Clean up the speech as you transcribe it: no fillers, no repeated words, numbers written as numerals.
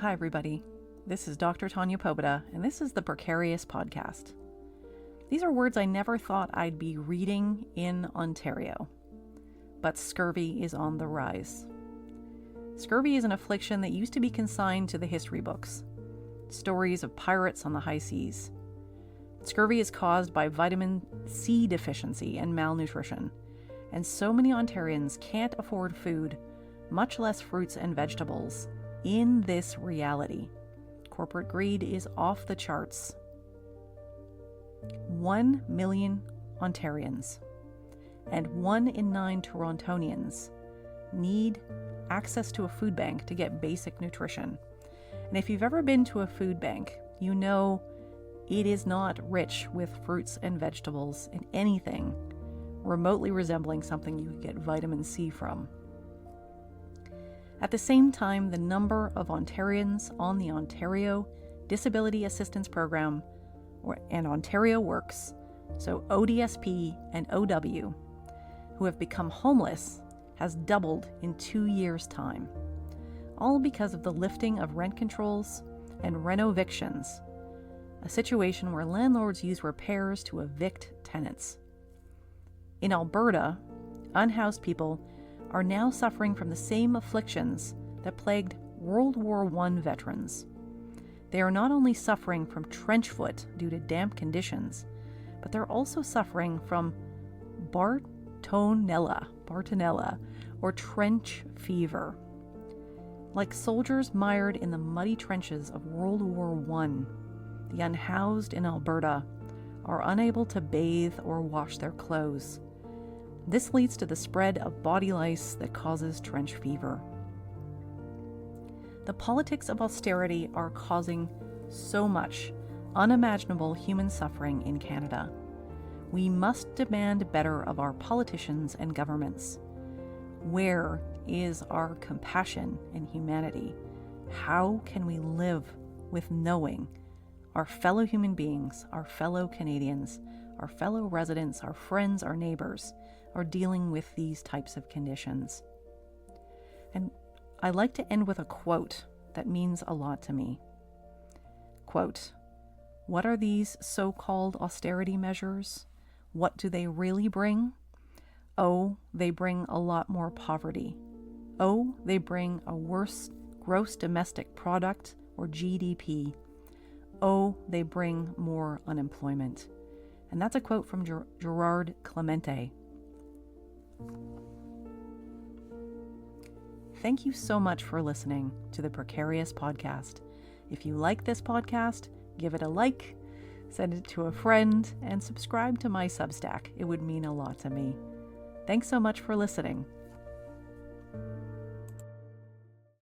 Hi, everybody. This is Dr. Tanya Pobeda, and this is the Precarious Podcast. These are words I never thought I'd be reading in Ontario. But scurvy is on the rise. Scurvy is an affliction that used to be consigned to the history books. Stories of pirates on the high seas. Scurvy is caused by vitamin C deficiency and malnutrition, and so many Ontarians can't afford food, much less fruits and vegetables, in this reality. Corporate greed is off the charts. 1 million Ontarians and 1 in 9 Torontonians need access to a food bank to get basic nutrition. And if you've ever been to a food bank, you know it is not rich with fruits and vegetables and anything remotely resembling something you could get vitamin C from. At the same time, the number of Ontarians on the Ontario Disability Assistance Program and Ontario Works, so ODSP and OW, who have become homeless has doubled in 2 years' time, all because of the lifting of rent controls and renovictions, a situation where landlords use repairs to evict tenants. In Alberta, unhoused people are now suffering from the same afflictions that plagued World War I veterans. They are not only suffering from trench foot due to damp conditions, but they're also suffering from Bartonella, or trench fever. Like soldiers mired in the muddy trenches of World War I, the unhoused in Alberta are unable to bathe or wash their clothes. This leads to the spread of body lice that causes trench fever. The politics of austerity are causing so much unimaginable human suffering in Canada. We must demand better of our politicians and governments. Where is our compassion and humanity? How can we live with knowing our fellow human beings, our fellow Canadians, our fellow residents, our friends, our neighbors are dealing with these types of conditions? And I like to end with a quote that means a lot to me. Quote, "What are these so-called austerity measures? What do they really bring? Oh, they bring a lot more poverty. Oh, they bring a worse gross domestic product, or GDP. Oh, they bring more unemployment." And that's a quote from Gerard Clemente. Thank you so much for listening to the Precarious Podcast. If you like this podcast, give it a like, send it to a friend, and subscribe to my Substack. It would mean a lot to me. Thanks so much for listening.